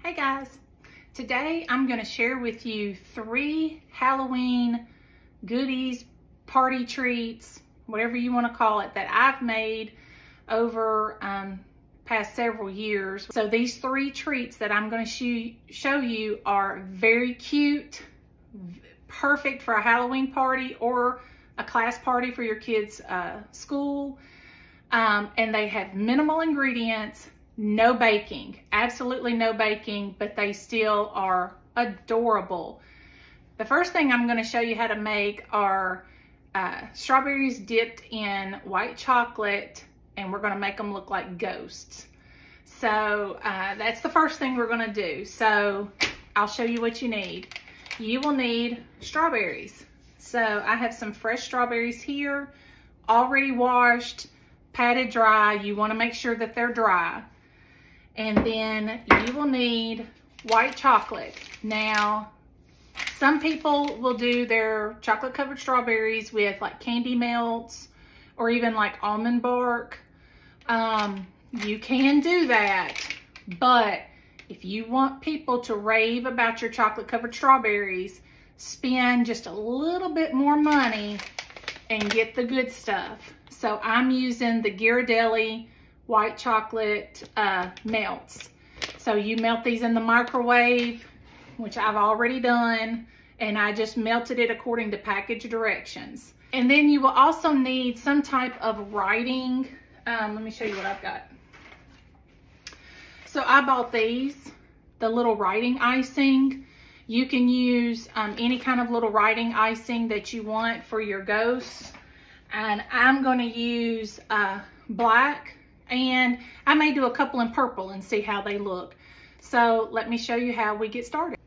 Hey guys, today I'm going to share with you 3 Halloween goodies, party treats, whatever you want to call it, that I've made over past several years. So these 3 treats that I'm going to show you are very cute, perfect for a Halloween party or a class party for your kids' school, and they have minimal ingredients. No baking, absolutely no baking, but they still are adorable. The first thing I'm going to show you how to make are strawberries dipped in white chocolate, and we're going to make them look like ghosts. So that's the first thing we're going to do. So I'll show you what you need. You will need strawberries. So I have some fresh strawberries here, already washed, patted dry. You want to make sure that they're dry. And then you will need white chocolate. Now, some people will do their chocolate covered strawberries with like candy melts or even like almond bark. You can do that, but if you want people to rave about your chocolate covered strawberries, spend just a little bit more money and get the good stuff. So I'm using the Ghirardelli white chocolate melts. So you melt these in the microwave, which I've already done, and I just melted it according to package directions. And then you will also need some type of writing. Let me show you what I've got. So I bought these, the little writing icing. You can use any kind of little writing icing that you want for your ghosts. And I'm going to use black, and I may do a couple in purple and see how they look. So let me show you how we get started.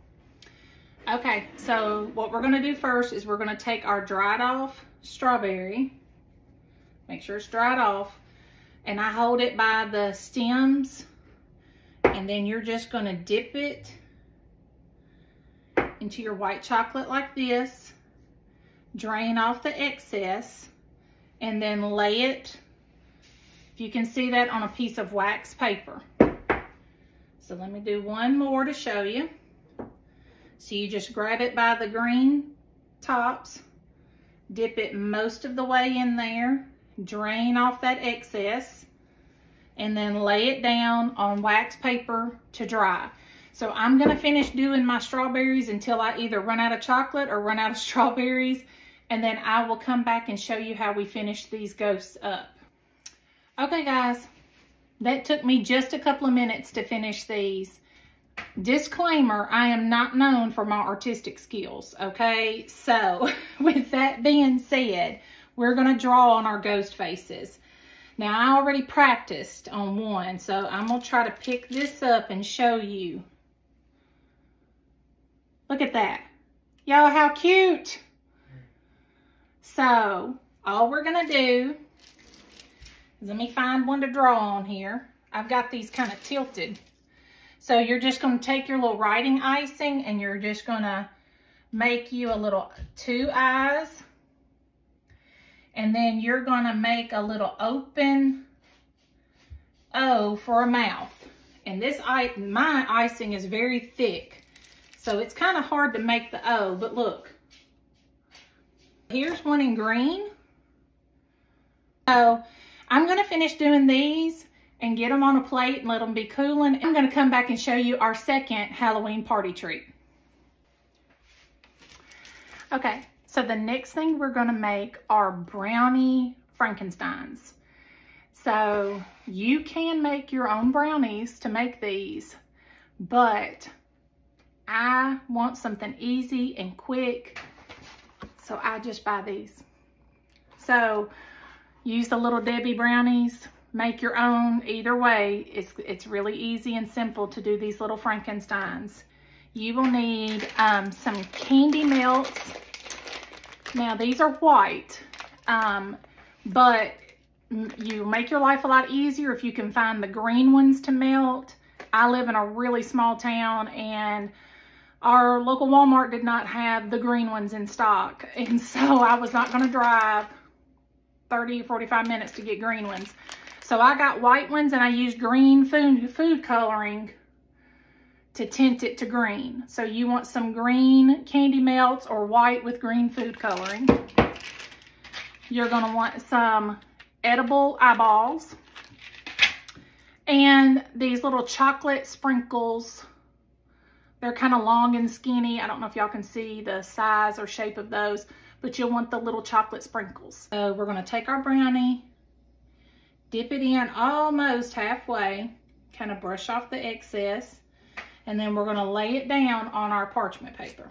Okay, so what we're gonna do first is we're gonna take our dried off strawberry, make sure it's dried off, and I hold it by the stems, and then you're just gonna dip it into your white chocolate like this, drain off the excess, and then lay it, you can see that, on a piece of wax paper. So let me do one more to show you. So you just grab it by the green tops, dip it most of the way in there, drain off that excess, and then lay it down on wax paper to dry. So I'm gonna finish doing my strawberries until I either run out of chocolate or run out of strawberries, and then I will come back and show you how we finish these ghosts up. Okay guys, that took me just a couple of minutes to finish these. Disclaimer, I am not known for my artistic skills, okay? So with that being said, we're gonna draw on our ghost faces. Now I already practiced on one, so I'm gonna try to pick this up and show you. Look at that. Y'all, how cute. So all we're gonna do, let me find one to draw on here. I've got these kind of tilted. So you're just going to take your little writing icing and you're just going to make you a little 2 eyes. And then you're going to make a little open O for a mouth. And this my icing is very thick, so it's kind of hard to make the O, but look. Here's one in green. So I'm going to finish doing these and get them on a plate and let them be cooling. I'm going to come back and show you our second Halloween party treat. Okay, so the next thing we're going to make are brownie Frankensteins. So you can make your own brownies to make these, but I want something easy and quick, so I just buy these. So use the Little Debbie brownies, make your own. Either way, it's really easy and simple to do these little Frankensteins. You will need some candy melts. Now these are white, but you make your life a lot easier if you can find the green ones to melt. I live in a really small town, and our local Walmart did not have the green ones in stock, and so I was not going to drive 30 or 45 minutes to get green ones. So I got white ones, and I used green food coloring to tint it to green. So you want some green candy melts or white with green food coloring. You're gonna want some edible eyeballs and these little chocolate sprinkles. They're kind of long and skinny. I don't know if y'all can see the size or shape of those, but you'll want the little chocolate sprinkles. So we're gonna take our brownie, dip it in almost halfway, kind of brush off the excess, and then we're gonna lay it down on our parchment paper.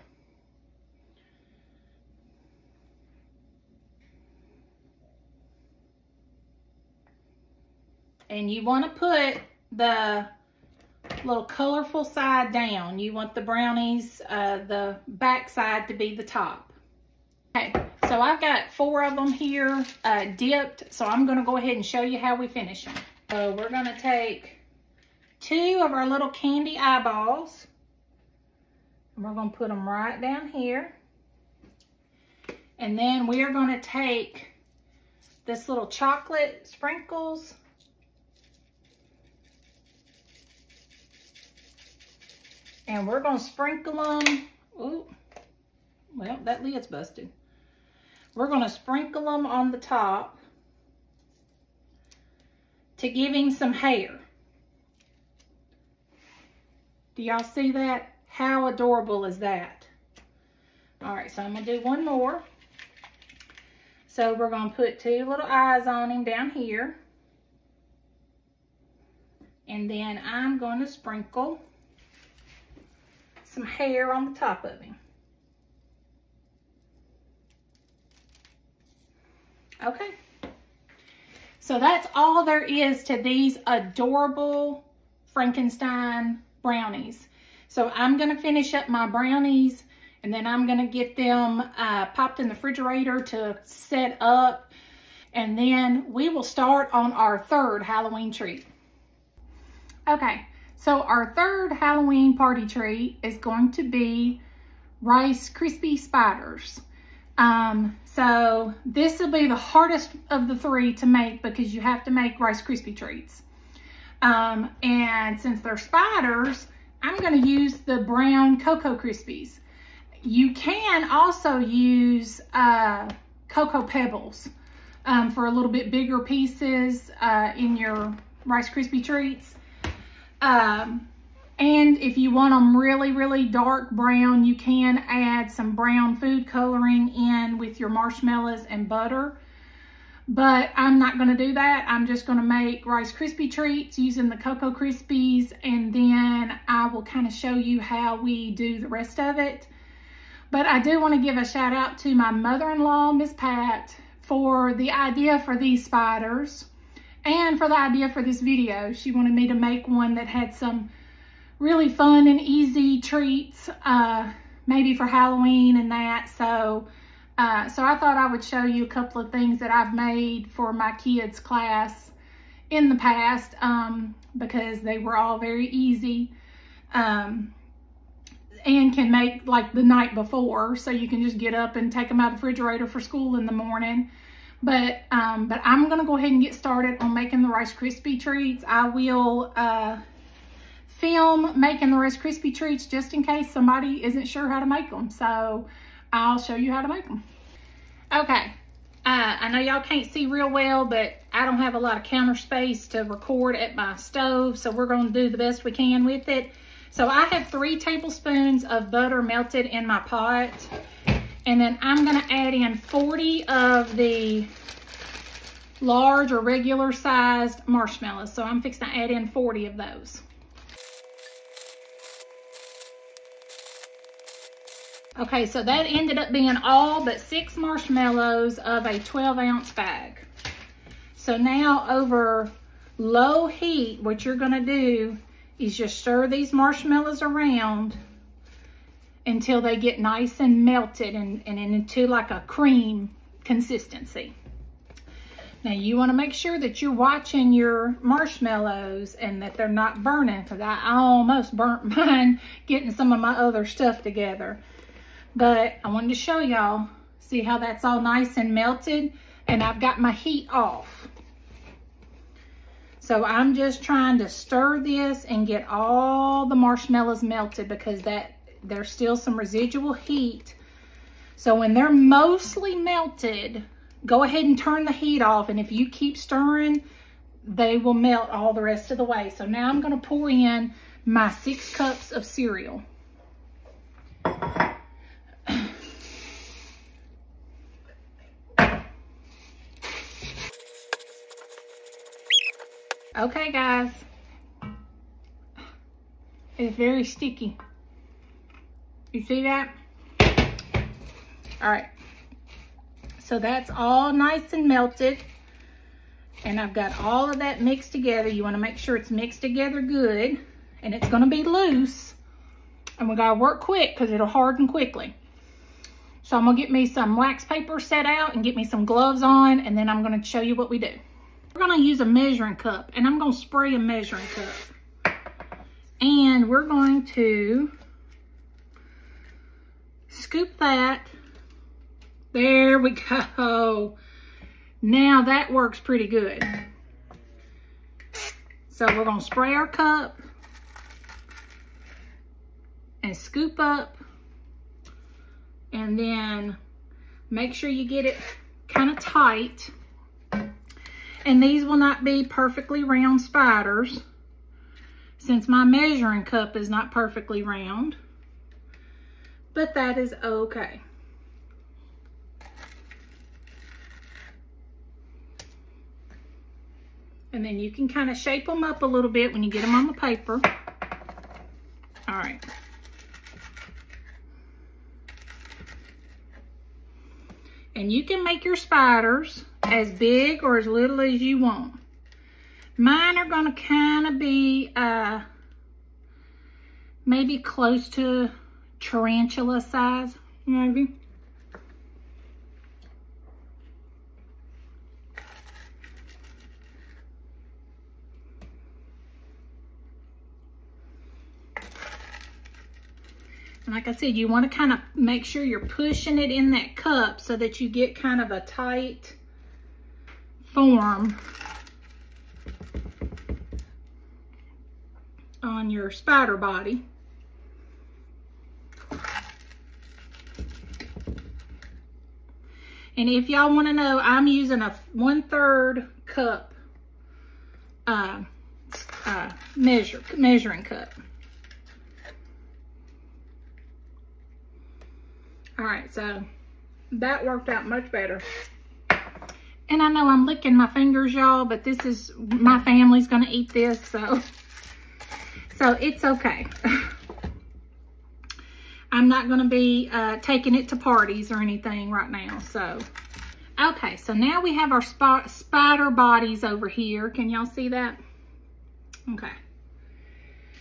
And you wanna put the little colorful side down. You want the brownies, the back side to be the top. Okay, so I've got 4 of them here dipped, so I'm gonna go ahead and show you how we finish them. So we're gonna take 2 of our little candy eyeballs, and we're gonna put them right down here. And then we are gonna take this little chocolate sprinkles, and we're gonna sprinkle them. Ooh, well, that lid's busted. We're gonna sprinkle them on the top to give him some hair. Do y'all see that? How adorable is that? All right, so I'm gonna do one more. So we're gonna put 2 little eyes on him down here. And then I'm gonna sprinkle some hair on the top of him. Okay, so that's all there is to these adorable Frankenstein brownies. So I'm gonna finish up my brownies, and then I'm gonna get them popped in the refrigerator to set up, and then we will start on our 3rd Halloween treat. Okay. So our 3rd Halloween party treat is going to be Rice Krispie spiders. So this will be the hardest of the 3 to make because you have to make Rice Krispie treats. And since they're spiders, I'm gonna use the brown Cocoa Krispies. You can also use Cocoa Pebbles for a little bit bigger pieces in your Rice Krispie treats. And if you want them really, really dark brown, you can add some brown food coloring in with your marshmallows and butter. But I'm not going to do that. I'm just going to make Rice Krispie treats using the Cocoa Krispies, and then I will kind of show you how we do the rest of it. But I do want to give a shout out to my mother-in-law, Miss Pat, for the idea for these spiders. And for the idea for this video. She wanted me to make one that had some really fun and easy treats, maybe for Halloween and that. So I thought I would show you a couple of things that I've made for my kids' class in the past, because they were all very easy, and can make like the night before, so you can just get up and take them out of the refrigerator for school in the morning. But I'm gonna go ahead and get started on making the Rice Krispie treats. I will film making the Rice Krispie treats just in case somebody isn't sure how to make them. So I'll show you how to make them. Okay, I know y'all can't see real well, but I don't have a lot of counter space to record at my stove, so we're gonna do the best we can with it. So I have 3 tablespoons of butter melted in my pot. And then I'm gonna add in 40 of the large or regular sized marshmallows. So I'm fixing to add in 40 of those. Okay, so that ended up being all but 6 marshmallows of a 12-ounce bag. So now over low heat, what you're gonna do is just stir these marshmallows around until they get nice and melted and into like a cream consistency. Now you want to make sure that you're watching your marshmallows and that they're not burning, because I almost burnt mine getting some of my other stuff together. But I wanted to show y'all, see how that's all nice and melted, and I've got my heat off. So I'm just trying to stir this and get all the marshmallows melted because there's still some residual heat. So when they're mostly melted, go ahead and turn the heat off. And if you keep stirring, they will melt all the rest of the way. So now I'm going to pour in my 6 cups of cereal. Okay, guys. It's very sticky. You see that? All right. So that's all nice and melted. And I've got all of that mixed together. You want to make sure it's mixed together good. And it's going to be loose. And we got to work quick because it'll harden quickly. So I'm going to get me some wax paper set out and get me some gloves on. And then I'm going to show you what we do. We're going to use a measuring cup. And I'm going to spray a measuring cup. And we're going to scoop that. There we go. Now that works pretty good. So we're going to spray our cup and scoop up, and then make sure you get it kind of tight. And these will not be perfectly round spiders since my measuring cup is not perfectly round, but that is okay. And then you can kind of shape them up a little bit when you get them on the paper. All right. And you can make your spiders as big or as little as you want. Mine are going to kind of be maybe close to tarantula size, maybe. And like I said, you want to kind of make sure you're pushing it in that cup so that you get kind of a tight form on your spider body. And if y'all want to know, I'm using a 1/3 cup measuring cup. All right, so that worked out much better. And I know I'm licking my fingers, y'all, but this is, my family's gonna eat this, so it's okay. I'm not gonna be taking it to parties or anything right now, so. Okay, so now we have our spider bodies over here. Can y'all see that? Okay.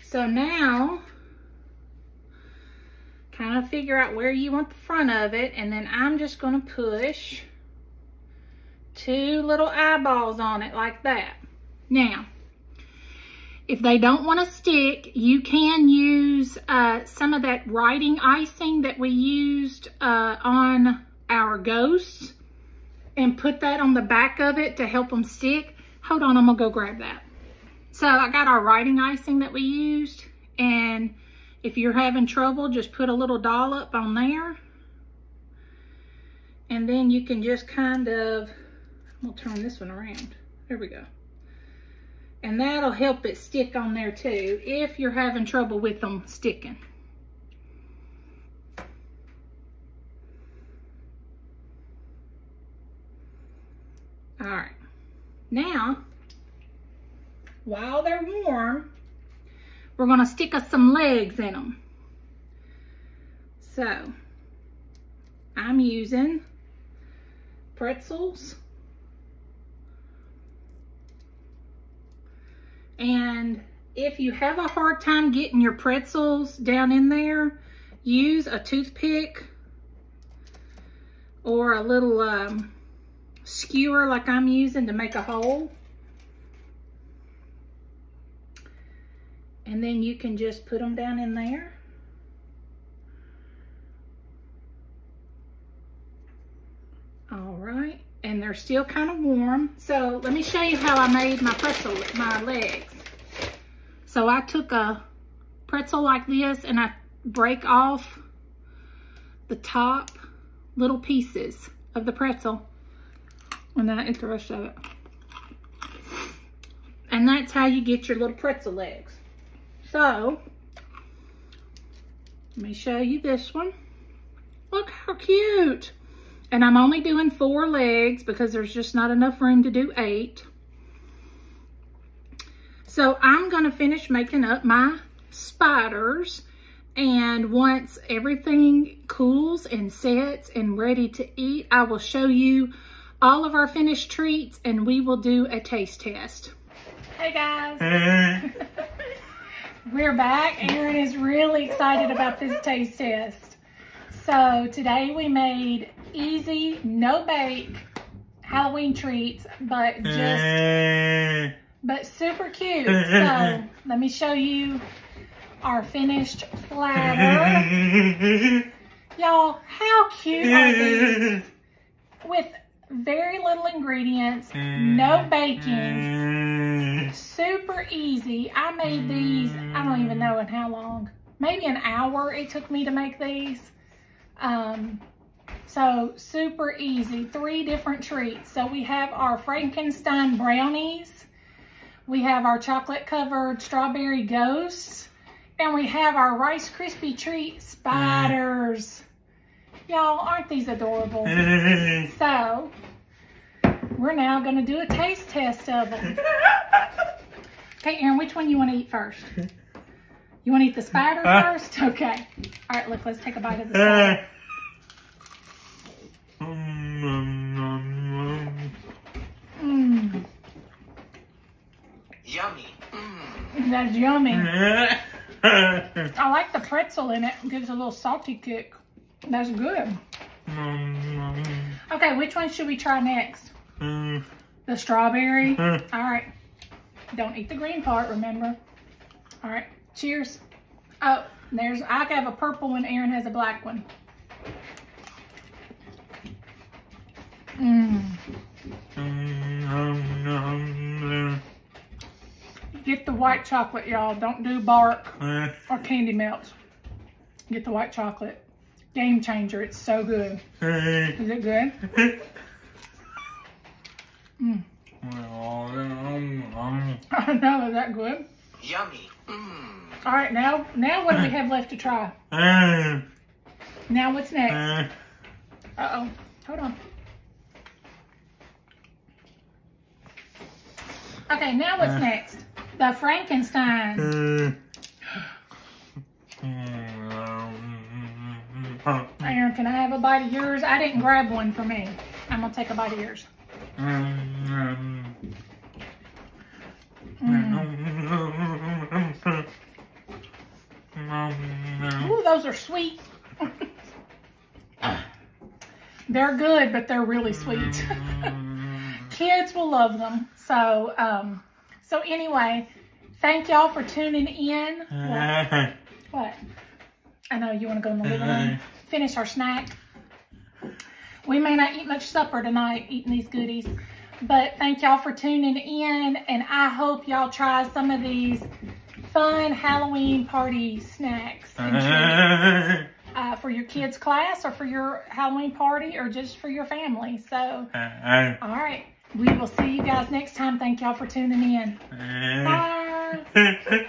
So now, kind of figure out where you want the front of it, and then I'm just going to push 2 little eyeballs on it like that. Now, if they don't want to stick, you can use some of that writing icing that we used on our ghosts and put that on the back of it to help them stick. Hold on, I'm going to go grab that. So I got our writing icing that we used, and if you're having trouble, just put a little dollop on there. And then you can just kind of, we'll turn this one around. There we go. And that'll help it stick on there too, if you're having trouble with them sticking. All right. Now, while they're warm, we're going to stick us some legs in them. So, I'm using pretzels. And if you have a hard time getting your pretzels down in there, use a toothpick or a little skewer like I'm using to make a hole. And then you can just put them down in there. All right. and they're still kind of warm. So let me show you how I made my legs. So I took a pretzel like this and I break off the top little pieces of the pretzel, and then I eat the rest of it. And that's how you get your little pretzel legs. So let me show you this one. Look how cute. And I'm only doing 4 legs because there's just not enough room to do 8. So I'm gonna finish making up my spiders, and once everything cools and sets and ready to eat, I will show you all of our finished treats and we will do a taste test. Hey guys. We're back. Aaron is really excited about this taste test. So today we made easy, no bake Halloween treats, but super cute. So let me show you our finished platter. Y'all, how cute are these? With very little ingredients, no baking, super easy. I made these, I don't even know in how long, maybe an hour it took me to make these. So super easy. 3 different treats. So we have our Frankenstein brownies, we have our chocolate covered strawberry ghosts, and we have our Rice Krispie treat spiders. Y'all, aren't these adorable? So we're now gonna do a taste test of them. Okay, Aaron, which one you want to eat first? You want to eat the spider first? Okay. All right, look, let's take a bite of the spider. Yummy. That's yummy. I like the pretzel in it. It gives a little salty kick. That's good. Okay, which one should we try next? The strawberry? All right. Don't eat the green part, remember? All right. Cheers. Oh, I have a purple one. Aaron has a black one. Get the white chocolate, y'all. Don't do bark or candy melts. Get the white chocolate. Game changer. It's so good. Is it good? I know. Is that good? Yummy. All right. Now what do we have left to try? Now what's next? Uh-oh. Hold on. Okay, now what's next? The Frankenstein. Aaron, can I have a bite of yours? I didn't grab one for me. I'm gonna take a bite of yours. Ooh, those are sweet. They're good, but they're really sweet. Kids will love them. So, so anyway, thank y'all for tuning in. What? I know you want to go in the living room, finish our snack. We may not eat much supper tonight eating these goodies, but thank y'all for tuning in, and I hope y'all try some of these fun Halloween party snacks and treats for your kids' class or for your Halloween party or just for your family. So, all right. We will see you guys next time. Thank y'all for tuning in. Bye.